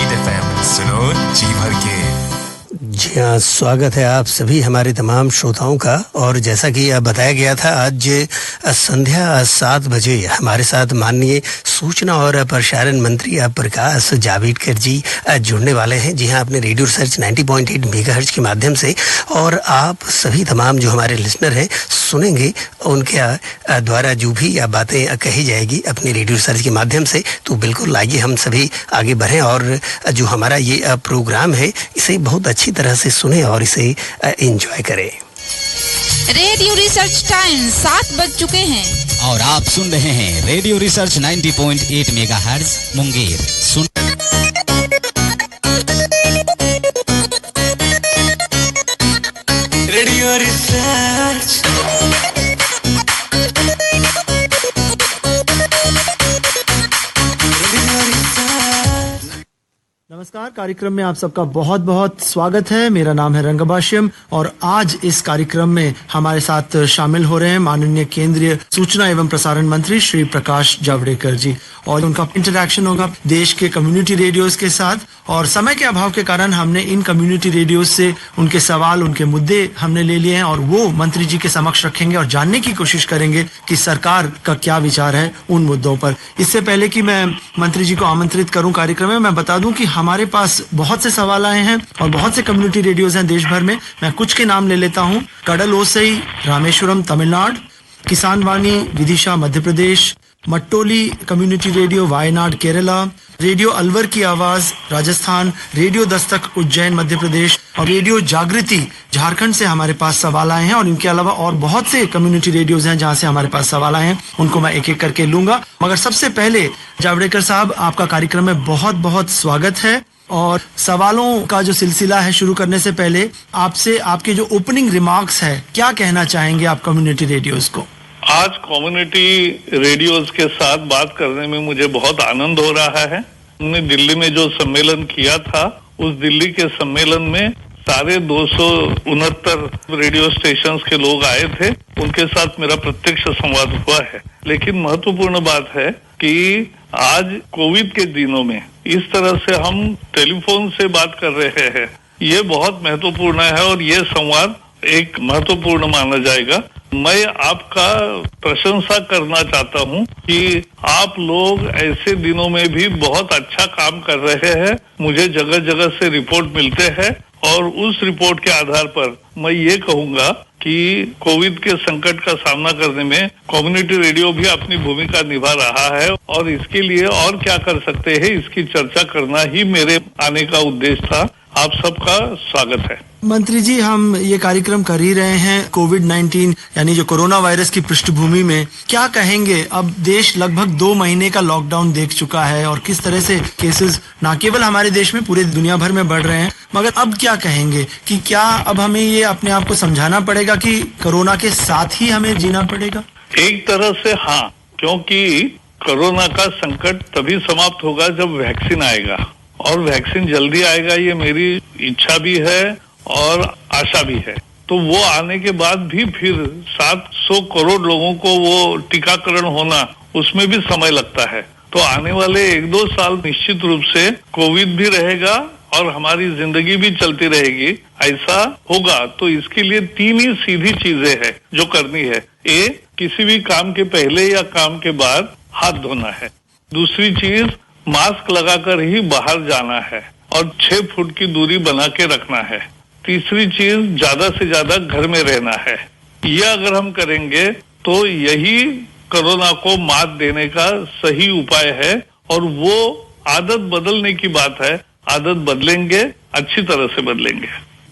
Red FM सुनो जी भर के। जी हाँ, स्वागत है आप सभी हमारे तमाम श्रोताओं का। और जैसा कि बताया गया था, आज संध्या 7 बजे हमारे साथ माननीय सूचना और प्रसारण मंत्री प्रकाश जावड़ेकर जी जुड़ने वाले हैं। जी हाँ, अपने रेडियो रिसर्च 90.8 मेगाहर्ट्ज के माध्यम से। और आप सभी तमाम जो हमारे लिसनर हैं सुनेंगे उनके द्वारा जो भी बातें कही जाएगी अपने रेडियो रिसर्च के माध्यम से। तो बिल्कुल आइए हम सभी आगे बढ़ें और जो हमारा ये प्रोग्राम है इसे बहुत अच्छी तरह से सुने और इसे एंजॉय करें। रेडियो रिसर्च टाइम 7 बज चुके हैं और आप सुन रहे हैं radio research 90.8 megahertz Munger. Radio research नमस्कार, कार्यक्रम में आप सबका बहुत बहुत स्वागत है। मेरा नाम है रंगभाष्यम और आज इस कार्यक्रम में हमारे साथ शामिल हो रहे हैं माननीय केंद्रीय सूचना एवं प्रसारण मंत्री श्री प्रकाश जावड़ेकर जी। और उनका इंटरैक्शन होगा देश के कम्युनिटी रेडियोज के साथ। और समय के अभाव के कारण हमने इन कम्युनिटी रेडियोज से उनके सवाल, उनके मुद्दे हमने ले लिए हैं और वो मंत्री जी के समक्ष रखेंगे और जानने की कोशिश करेंगे कि सरकार का क्या विचार है उन मुद्दों पर। इससे पहले कि मैं मंत्री जी को आमंत्रित करूं कार्यक्रम में, मैं बता दूं कि हमारे पास बहुत से सवाल आए हैं और बहुत से कम्युनिटी रेडियोज हैं देश भर में। मैं कुछ के नाम ले लेता हूं। कडल ओसई Rameswaram Tamil Nadu, Kisan Vani Vidisha Madhya Pradesh, Mattoli community radio Wayanad Kerala, radio Alwar की आवाज राजस्थान, रेडियो दस्तक उज्जैन मध्य प्रदेश और रेडियो जागृति झारखंड से हमारे पास सवाल आए हैं। और इनके अलावा और बहुत से कम्युनिटी रेडियोज हैं जहां से हमारे पास सवाल आए हैं, उनको मैं एक एक करके लूंगा। मगर सबसे पहले जावड़ेकर साहब, आपका कार्यक्रम में बहुत बहुत स्वागत है। और सवालों का जो सिलसिला है शुरू करने से पहले आपसे आपके जो ओपनिंग रिमार्क्स है, क्या कहना चाहेंगे आप कम्युनिटी रेडियोज को? आज कम्युनिटी रेडियोज के साथ बात करने में मुझे बहुत आनंद हो रहा है। हमने दिल्ली में जो सम्मेलन किया था, उस दिल्ली के सम्मेलन में सारे 269 रेडियो स्टेशंस के लोग आए थे। उनके साथ मेरा प्रत्यक्ष संवाद हुआ है। लेकिन महत्वपूर्ण बात है कि आज कोविड के दिनों में इस तरह से हम टेलीफोन से बात कर रहे हैं, ये बहुत महत्वपूर्ण है और ये संवाद एक महत्वपूर्ण माना जाएगा। मैं आपका प्रशंसा करना चाहता हूं कि आप लोग ऐसे दिनों में भी बहुत अच्छा काम कर रहे हैं। मुझे जगह जगह से रिपोर्ट मिलते हैं और उस रिपोर्ट के आधार पर मैं ये कहूंगा कि कोविड के संकट का सामना करने में कम्युनिटी रेडियो भी अपनी भूमिका निभा रहा है। और इसके लिए और क्या कर सकते हैं, इसकी चर्चा करना ही मेरे आने का उद्देश्य था। आप सबका स्वागत है। मंत्री जी, हम ये कार्यक्रम कर ही रहे हैं कोविड-19 यानी जो कोरोना वायरस की पृष्ठभूमि में। क्या कहेंगे, अब देश लगभग 2 महीने का लॉकडाउन देख चुका है और किस तरह से केसेस न केवल हमारे देश में पूरे दुनिया भर में बढ़ रहे हैं। मगर अब क्या कहेंगे कि क्या अब हमें ये अपने आप को समझाना पड़ेगा कि कोरोना के साथ ही हमें जीना पड़ेगा? एक तरह से हाँ, क्योंकि कोरोना का संकट तभी समाप्त होगा जब वैक्सीन आएगा। और वैक्सीन जल्दी आएगा, ये मेरी इच्छा भी है और आशा भी है। तो वो आने के बाद भी फिर 700 करोड़ लोगों को वो टीकाकरण होना, उसमें भी समय लगता है। तो आने वाले 1-2 साल निश्चित रूप से कोविड भी रहेगा और हमारी जिंदगी भी चलती रहेगी, ऐसा होगा। तो इसके लिए 3 ही सीधी चीजें हैं जो करनी है। किसी भी काम के पहले या काम के बाद हाथ धोना है। दूसरी चीज, मास्क लगाकर ही बाहर जाना है और 6 फुट की दूरी बना के रखना है। तीसरी चीज, ज्यादा से ज्यादा घर में रहना है। ये अगर हम करेंगे तो यही कोरोना को मात देने का सही उपाय है। और वो आदत बदलने की बात है। आदत बदलेंगे, अच्छी तरह से बदलेंगे।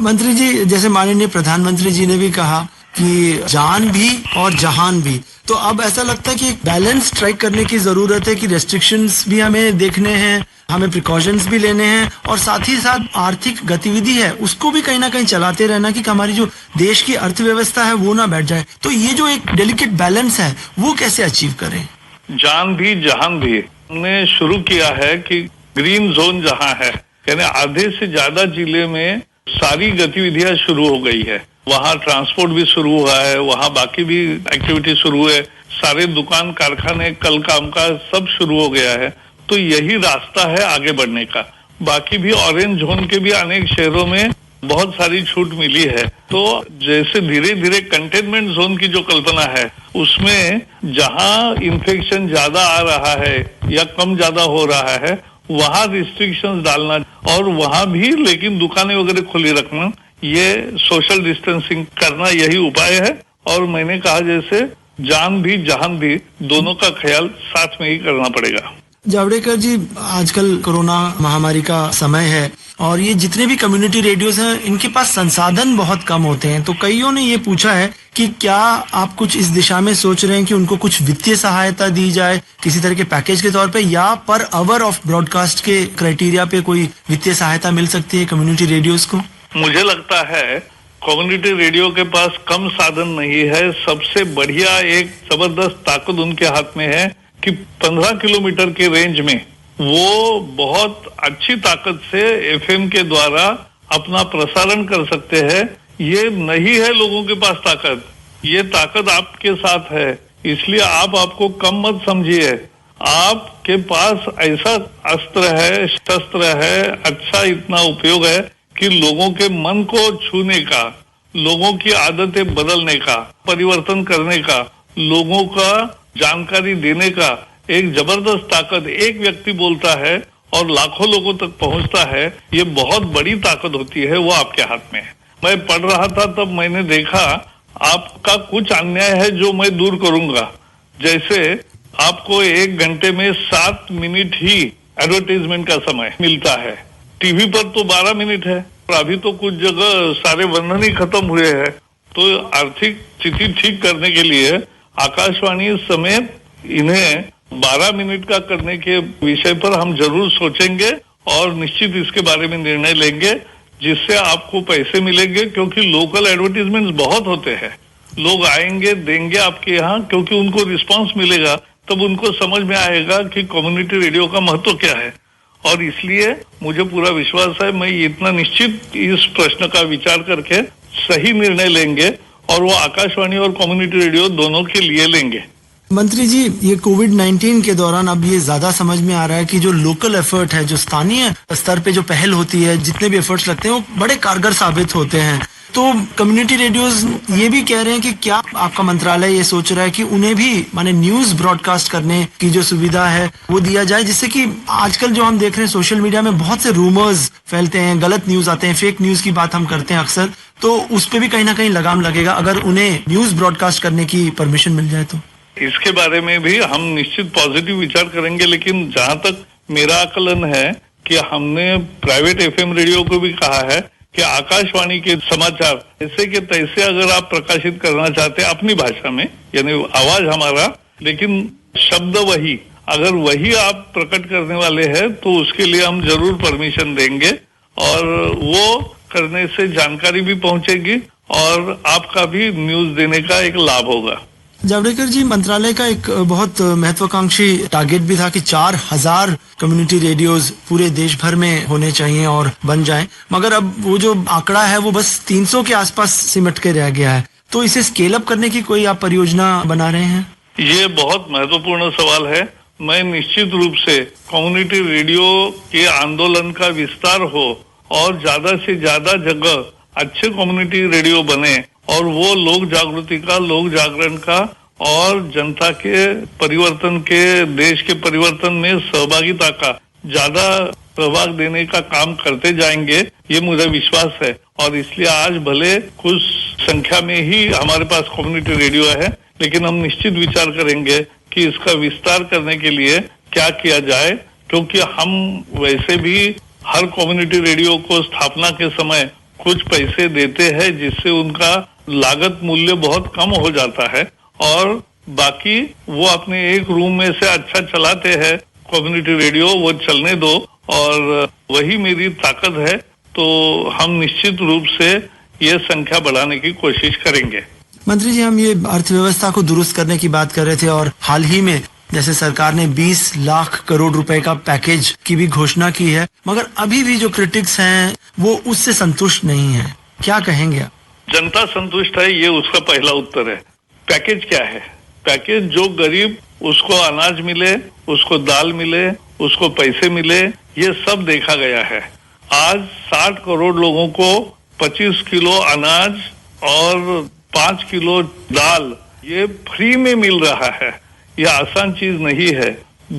मंत्री जी, जैसे माननीय प्रधानमंत्री जी ने भी कहा कि जान भी और जहान भी, तो अब ऐसा लगता है कि एक बैलेंस स्ट्राइक करने की जरूरत है कि रेस्ट्रिक्शंस भी हमें देखने हैं, हमें प्रिकॉशंस भी लेने हैं और साथ ही साथ आर्थिक गतिविधि है उसको भी कहीं ना कहीं चलाते रहना कि हमारी जो देश की अर्थव्यवस्था है वो ना बैठ जाए। तो ये जो एक डेलिकेट बैलेंस है वो कैसे अचीव करें? जान भी जहान भी हमने शुरू किया है कि ग्रीन जोन जहां है, यानी आधे से ज्यादा जिले में सारी गतिविधियां शुरू हो गई है। वहाँ ट्रांसपोर्ट भी शुरू हुआ है, वहाँ बाकी भी एक्टिविटी शुरू है, सारे दुकान कारखाने कल काम का सब शुरू हो गया है। तो यही रास्ता है आगे बढ़ने का। बाकी भी ऑरेंज जोन के भी अनेक शहरों में बहुत सारी छूट मिली है। तो जैसे धीरे धीरे कंटेनमेंट जोन की जो कल्पना है उसमें जहां इन्फेक्शन ज्यादा आ रहा है या कम ज्यादा हो रहा है वहां रिस्ट्रिक्शंस डालना और वहां भी लेकिन दुकानें वगैरह खुली रखना, ये सोशल डिस्टेंसिंग करना यही उपाय है। और मैंने कहा जैसे जान भी जहान भी दोनों का ख्याल साथ में ही करना पड़ेगा। जावड़ेकर जी, आजकल कोरोना महामारी का समय है और ये जितने भी कम्युनिटी रेडियोज हैं इनके पास संसाधन बहुत कम होते हैं, तो कईयों ने ये पूछा है कि क्या आप कुछ इस दिशा में सोच रहे हैं कि उनको कुछ वित्तीय सहायता दी जाए किसी तरह के पैकेज के तौर पे, या पर आवर ऑफ ब्रॉडकास्ट के क्राइटेरिया पे कोई वित्तीय सहायता मिल सकती है कम्युनिटी रेडियोज को? मुझे लगता है कम्युनिटी रेडियो के पास कम साधन नहीं है। सबसे बढ़िया एक जबरदस्त ताकत उनके हाथ में है कि 15 किलोमीटर के रेंज में वो बहुत अच्छी ताकत से एफएम के द्वारा अपना प्रसारण कर सकते हैं। ये नहीं है लोगों के पास ताकत, ये ताकत आपके साथ है, इसलिए आप आपको कम मत समझिए। आपके पास ऐसा अस्त्र है, शस्त्र है, अच्छा इतना उपयोग है कि लोगों के मन को छूने का, लोगों की आदतें बदलने का, परिवर्तन करने का, लोगों का जानकारी देने का एक जबरदस्त ताकत एक व्यक्ति बोलता है और लाखों लोगों तक पहुंचता है। ये बहुत बड़ी ताकत होती है, वो आपके हाथ में है। मैं पढ़ रहा था तब मैंने देखा आपका कुछ अन्याय है जो मैं दूर करूंगा। जैसे आपको 1 घंटे में 7 मिनट ही एडवर्टाइजमेंट का समय मिलता है, टीवी पर तो 12 मिनट है। और अभी तो कुछ जगह सारे बंधन ही खत्म हुए हैं, तो आर्थिक स्थिति ठीक करने के लिए आकाशवाणी समेत इन्हें 12 मिनट का करने के विषय पर हम जरूर सोचेंगे और निश्चित इसके बारे में निर्णय लेंगे, जिससे आपको पैसे मिलेंगे। क्योंकि लोकल एडवर्टीजमेंट्स बहुत होते हैं, लोग आएंगे देंगे आपके यहाँ, क्योंकि उनको रिस्पांस मिलेगा, तब उनको समझ में आएगा कि कम्युनिटी रेडियो का महत्व क्या है। और इसलिए मुझे पूरा विश्वास है, मैं इतना निश्चित इस प्रश्न का विचार करके सही निर्णय लेंगे और वो आकाशवाणी और कम्युनिटी रेडियो दोनों के लिए लेंगे। मंत्री जी, ये कोविड-19 के दौरान अब ये ज्यादा समझ में आ रहा है कि जो लोकल एफर्ट है, जो स्थानीय स्तर पे जो पहल होती है, जितने भी एफर्ट्स लगते हैं वो बड़े कारगर साबित होते हैं। तो कम्युनिटी रेडियोज ये भी कह रहे हैं कि क्या आपका मंत्रालय ये सोच रहा है कि उन्हें भी माने न्यूज ब्रॉडकास्ट करने की जो सुविधा है वो दिया जाए, जिससे कि आजकल जो हम देख रहे हैं सोशल मीडिया में बहुत से रूमर्स फैलते हैं, गलत न्यूज आते हैं, फेक न्यूज की बात हम करते हैं अक्सर, तो उस पे भी कहीं ना कहीं लगाम लगेगा अगर उन्हें न्यूज ब्रॉडकास्ट करने की परमिशन मिल जाए तो? इसके बारे में भी हम निश्चित पॉजिटिव विचार करेंगे, लेकिन जहां तक मेरा आकलन है कि हमने प्राइवेट एफएम रेडियो को भी कहा है कि आकाशवाणी के समाचार ऐसे के तैसे अगर आप प्रकाशित करना चाहते हैं अपनी भाषा में, यानी आवाज हमारा लेकिन शब्द वही, अगर वही आप प्रकट करने वाले हैं तो उसके लिए हम जरूर परमिशन देंगे और वो करने से जानकारी भी पहुंचेगी और आपका भी न्यूज देने का एक लाभ होगा। जावड़ेकर जी, मंत्रालय का एक बहुत महत्वाकांक्षी टारगेट भी था कि 4000 कम्युनिटी रेडियोज पूरे देश भर में होने चाहिए और बन जाएं, मगर अब वो जो आंकड़ा है वो बस 300 के आसपास सिमट के रह गया है। तो इसे स्केल अप करने की कोई आप परियोजना बना रहे हैं? ये बहुत महत्वपूर्ण सवाल है। मैं निश्चित रूप से कम्युनिटी रेडियो के आंदोलन का विस्तार हो और ज्यादा से ज्यादा जगह अच्छे कम्युनिटी रेडियो बने और वो लोक जागृति का, लोक जागरण का और जनता के परिवर्तन के, देश के परिवर्तन में सहभागिता का ज्यादा प्रभाव देने का काम करते जाएंगे, ये मुझे विश्वास है। और इसलिए आज भले कुछ संख्या में ही हमारे पास कम्युनिटी रेडियो है, लेकिन हम निश्चित विचार करेंगे कि इसका विस्तार करने के लिए क्या किया जाए, क्योंकि हम वैसे भी हर कम्युनिटी रेडियो को स्थापना के समय कुछ पैसे देते हैं, जिससे उनका लागत मूल्य बहुत कम हो जाता है और बाकी वो अपने एक रूम में से अच्छा चलाते हैं कम्युनिटी रेडियो, वो चलने दो और वही मेरी ताकत है। तो हम निश्चित रूप से ये संख्या बढ़ाने की कोशिश करेंगे। मंत्री जी, हम ये अर्थव्यवस्था को दुरुस्त करने की बात कर रहे थे और हाल ही में जैसे सरकार ने 20 लाख करोड़ रुपए का पैकेज की भी घोषणा की है, मगर अभी भी जो क्रिटिक्स हैं वो उससे संतुष्ट नहीं है, क्या कहेंगे आप? जनता संतुष्ट है, ये उसका पहला उत्तर है। पैकेज क्या है? पैकेज जो गरीब उसको अनाज मिले, उसको दाल मिले, उसको पैसे मिले, ये सब देखा गया है। आज 60 करोड़ लोगों को 25 किलो अनाज और 5 किलो दाल ये फ्री में मिल रहा है। यह आसान चीज नहीं है।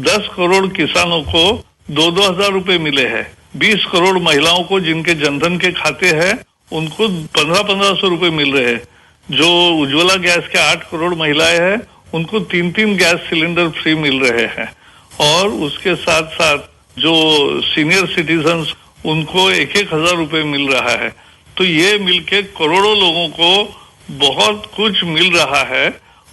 10 करोड़ किसानों को 2-2 हजार रुपए मिले हैं। 20 करोड़ महिलाओं को जिनके जनधन के खाते हैं उनको 1500 रुपए मिल रहे हैं। जो उज्ज्वला गैस के 8 करोड़ महिलाएं हैं उनको 3 गैस सिलेंडर फ्री मिल रहे हैं। और उसके साथ साथ जो सीनियर सिटीजन्स उनको 1-1 हजार रुपए मिल रहा है। तो ये मिलके करोड़ों लोगों को बहुत कुछ मिल रहा है।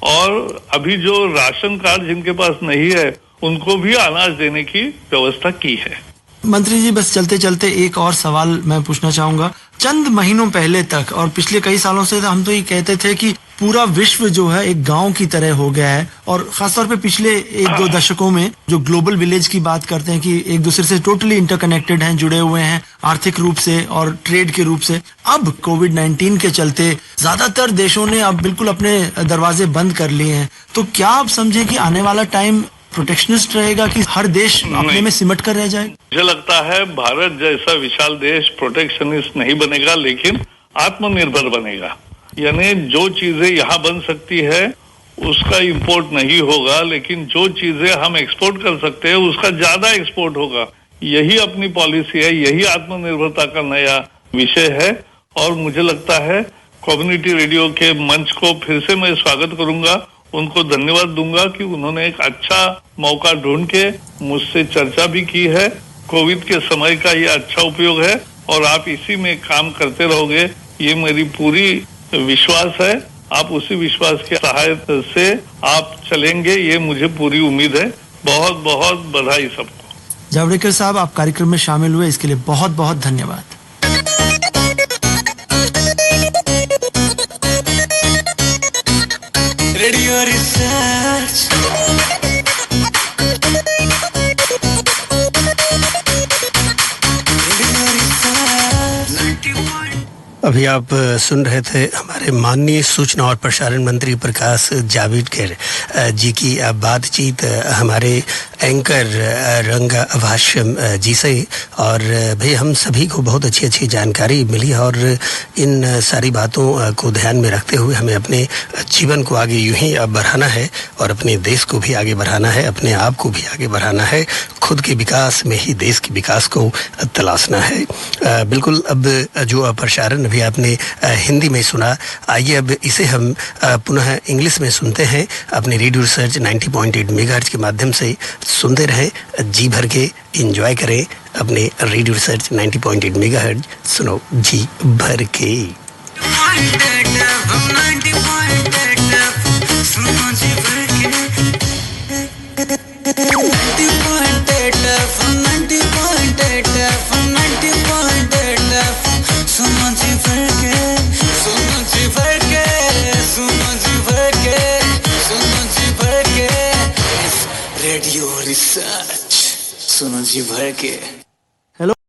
और अभी जो राशन कार्ड जिनके पास नहीं है उनको भी अनाज देने की व्यवस्था की है। मंत्री जी, बस चलते चलते एक और सवाल मैं पूछना चाहूंगा। चंद महीनों पहले तक और पिछले कई सालों से हम तो ये कहते थे कि पूरा विश्व जो है एक गांव की तरह हो गया है, और खासतौर पे पिछले 1-2 दशकों में जो ग्लोबल विलेज की बात करते हैं कि एक दूसरे से टोटली इंटरकनेक्टेड हैं, जुड़े हुए हैं आर्थिक रूप से और ट्रेड के रूप से। अब कोविड-19 के चलते ज्यादातर देशों ने अब बिल्कुल अपने दरवाजे बंद कर लिए हैं। तो क्या आप समझे कि आने वाला टाइम प्रोटेक्शनिस्ट रहेगा कि हर देश अपने में सिमट कर रह जाए? मुझे लगता है भारत जैसा विशाल देश प्रोटेक्शनिस्ट नहीं बनेगा, लेकिन आत्मनिर्भर बनेगा। यानी जो चीजें यहाँ बन सकती है उसका इंपोर्ट नहीं होगा, लेकिन जो चीजें हम एक्सपोर्ट कर सकते हैं उसका ज्यादा एक्सपोर्ट होगा। यही अपनी पॉलिसी है, यही आत्मनिर्भरता का नया विषय है। और मुझे लगता है कम्युनिटी रेडियो के मंच को फिर से मैं स्वागत करूंगा, उनको धन्यवाद दूंगा कि उन्होंने एक अच्छा मौका ढूंढ के मुझसे चर्चा भी की है। कोविड के समय का ये अच्छा उपयोग है और आप इसी में काम करते रहोगे, ये मेरी पूरी विश्वास है। आप उसी विश्वास के सहायता से आप चलेंगे, ये मुझे पूरी उम्मीद है। बहुत बहुत बधाई सबको। जावड़ेकर साहब, आप कार्यक्रम में शामिल हुए इसके लिए बहुत बहुत धन्यवाद। Radio research. अभी आप सुन रहे थे हमारे माननीय सूचना और प्रसारण मंत्री प्रकाश जावड़ेकर जी की बातचीत हमारे एंकर रंगा भाष्यम जी से। और भाई हम सभी को बहुत अच्छी अच्छी जानकारी मिली और इन सारी बातों को ध्यान में रखते हुए हमें अपने जीवन को आगे यूं ही बढ़ाना है और अपने देश को भी आगे बढ़ाना है, अपने आप को भी आगे बढ़ाना है। खुद के विकास में ही देश के विकास को तलाशना है। बिल्कुल, अब जो प्रसारण अभी आपने हिंदी में सुना, आइए अब इसे हम पुनः इंग्लिश में सुनते हैं अपने रेडियो रिसर्च 90.8 मेगाहर्ट्ज के माध्यम से। सुनते रहें, जी भर के एंजॉय करें अपने रेडियो रिसर्च 90.8 मेगाहर्ट्ज। सुनो जी भर के। रेडियो रिसर्च सुनो जी भर के।